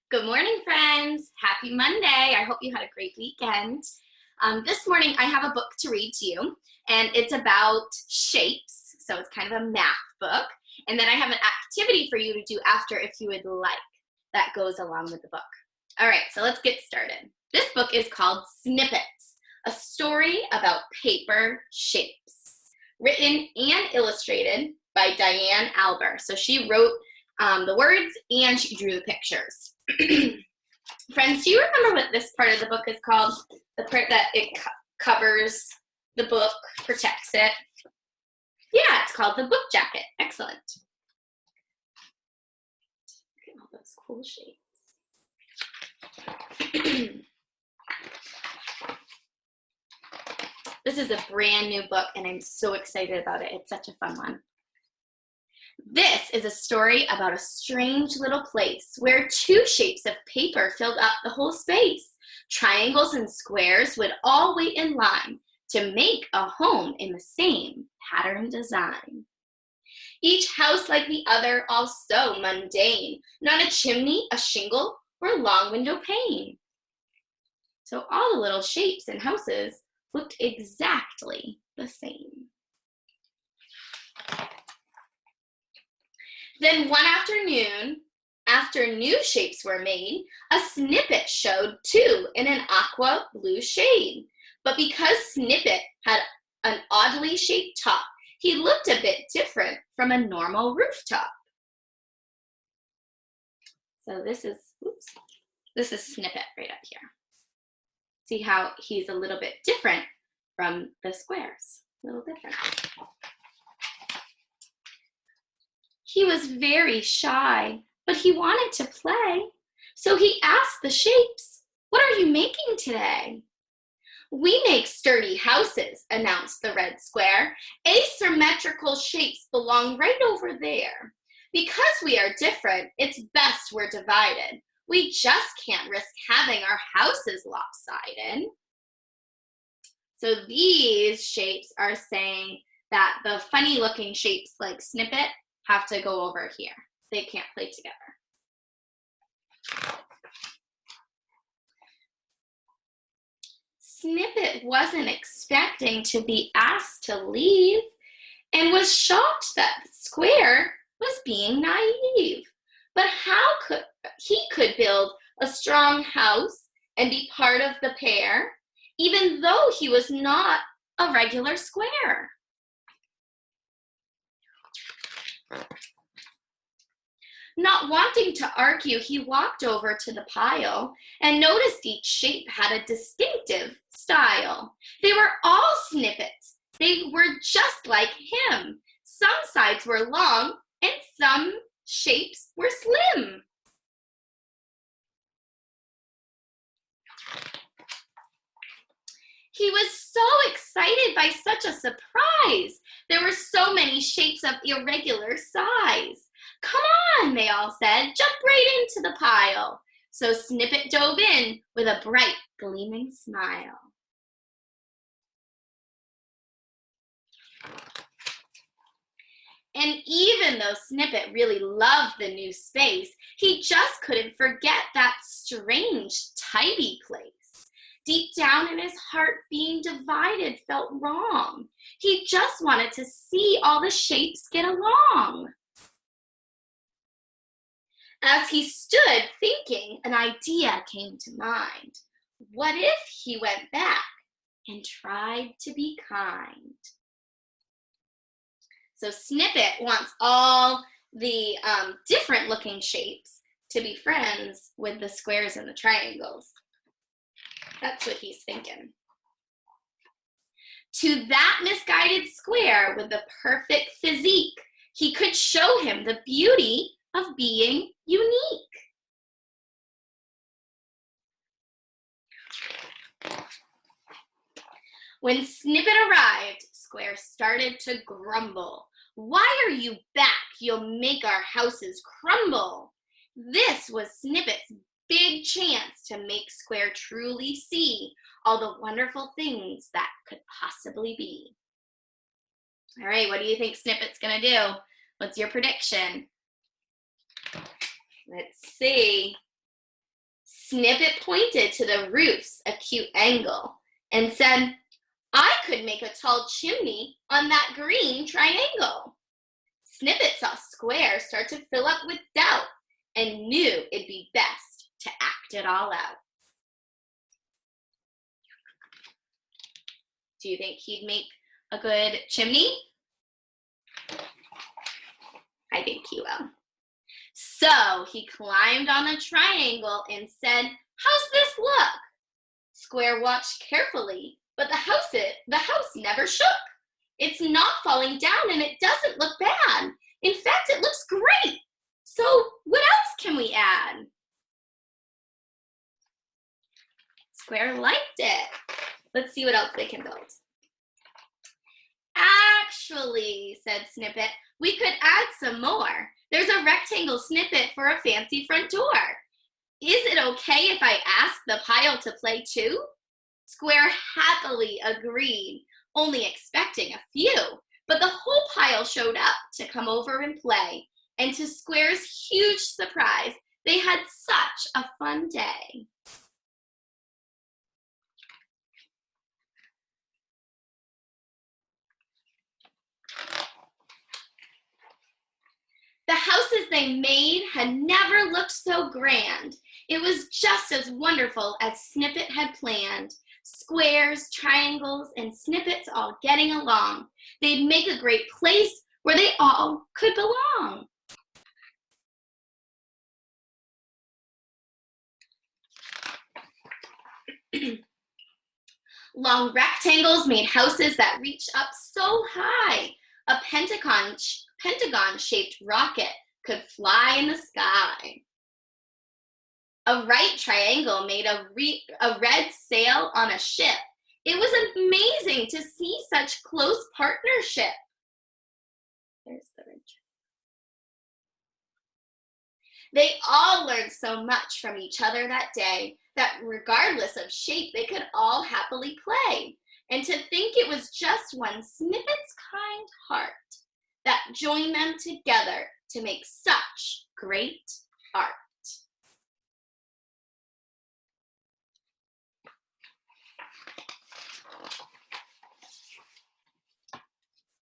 Good morning, friends. Happy Monday. I hope you had a great weekend. This morning, I have a book to read to you, and it's about shapes. So it's kind of a math book. And then I have an activity for you to do after if you would like that goes along with the book. All right, so let's get started. This book is called Snippets, a story about paper shapes, written and illustrated by Diane Alber. So she wrote the words and she drew the pictures. Friends, do you remember what this part of the book is called? The part that it covers the book, protects it? Yeah, it's called the book jacket. Excellent. Look at all those cool shapes. This is a brand new book, and I'm so excited about it. It's such a fun one. This is a story about a strange little place where two shapes of paper filled up the whole space. Triangles and squares would all wait in line to make a home in the same pattern design. Each house like the other, all so mundane, not a chimney, a shingle, or a long window pane. So all the little shapes and houses looked exactly the same. Then one afternoon, after new shapes were made, a snippet showed too in an aqua blue shade. But because Snippet had an oddly shaped top, he looked a bit different from a normal rooftop. So this is Snippet right up here. See how he's a little bit different from the squares, a little different. He was very shy, but he wanted to play. So he asked the shapes, "What are you making today?" "We make sturdy houses," announced the red square. "Asymmetrical shapes belong right over there. Because we are different, it's best we're divided. We just can't risk having our houses lopsided." So these shapes are saying that the funny looking shapes like Snippet have to go over here. They can't play together. Snippet wasn't expecting to be asked to leave and was shocked that Square was being naive. But how could he build a strong house and be part of the pair, even though he was not a regular square? Not wanting to argue, he walked over to the pile and noticed each shape had a distinctive style. They were all snippets. They were just like him. Some sides were long and some shapes were slim. He was so excited by such a surprise. There were so many shapes of irregular size. "Come on," they all said, "jump right into the pile." So Snippet dove in with a bright, gleaming smile. And even though Snippet really loved the new space, he just couldn't forget that strange, tidy place. Deep down in his heart, being divided felt wrong. He just wanted to see all the shapes get along. As he stood thinking, an idea came to mind. What if he went back and tried to be kind? So Snippet wants all the different looking shapes to be friends with the squares and the triangles. That's what he's thinking. To that misguided square with the perfect physique, he could show him the beauty of being unique. When Snippet arrived, Square started to grumble. "Why are you back? You'll make our houses crumble." This was Snippet's big chance to make Square truly see all the wonderful things that could possibly be. All right, what do you think Snippet's gonna do? What's your prediction? Let's see. Snippet pointed to the roof's acute angle and said, I could make a tall chimney on that green triangle. Snippet saw Square start to fill up with doubt and knew it'd be best to act it all out. Do you think he'd make a good chimney? I think he will. So he climbed on the triangle and said, how's this look? Square watched carefully, but the house never shook. It's not falling down and it doesn't look bad. In fact, it looks great. So what else can we add? Square liked it. Let's see what else they can build. Actually, said Snippet, we could add some more. There's a rectangle snippet for a fancy front door. Is it okay if I ask the pile to play too? Square happily agreed, only expecting a few, but the whole pile showed up to come over and play, and to Square's huge surprise, they had such a fun day. The houses they made had never looked so grand. It was just as wonderful as Snippet had planned. Squares, triangles, and snippets all getting along. They'd make a great place where they all could belong. Long rectangles made houses that reached up so high. A pentagon-shaped rocket could fly in the sky. A right triangle made a red sail on a ship. It was amazing to see such close partnership. There's the red. They all learned so much from each other that day that regardless of shape, they could all happily play. And to think it was just one Snippet's kind heart that joined them together to make such great art.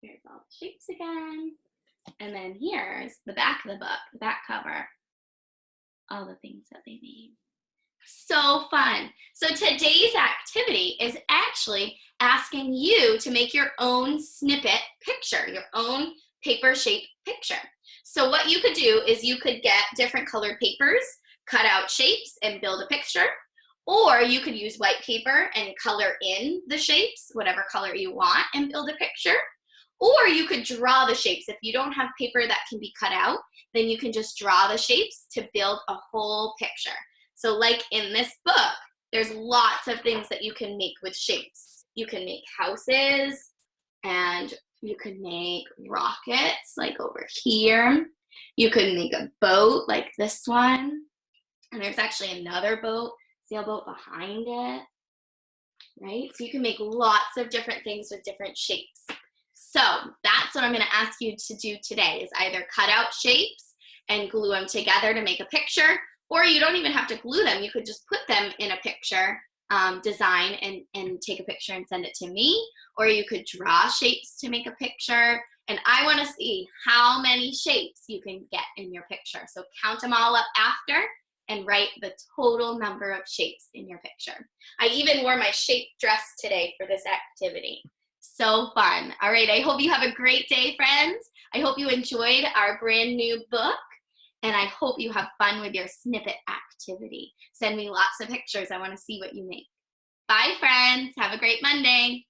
Here's all the shapes again. And then here's the back of the book, the back cover. All the things that they made. So fun. So today's activity is actually asking you to make your own snippet picture, your own paper-shaped picture. So what you could do is you could get different colored papers, cut out shapes, and build a picture. Or you could use white paper and color in the shapes, whatever color you want, and build a picture. Or you could draw the shapes. If you don't have paper that can be cut out, then you can just draw the shapes to build a whole picture. So like in this book, there's lots of things that you can make with shapes. You can make houses, and you can make rockets like over here. You could make a boat like this one. And there's actually another boat, sailboat behind it, right? So you can make lots of different things with different shapes. So that's what I'm going to ask you to do today, is either cut out shapes and glue them together to make a picture, or you don't even have to glue them. You could just put them in a picture design and take a picture and send it to me, or you could draw shapes to make a picture. And I want to see how many shapes you can get in your picture. So count them all up after and write the total number of shapes in your picture. I even wore my shape dress today for this activity. So fun. All right, I hope you have a great day, friends. I hope you enjoyed our brand new book, and I hope you have fun with your snippet activity. Send me lots of pictures. I want to see what you make. Bye, friends. Have a great Monday.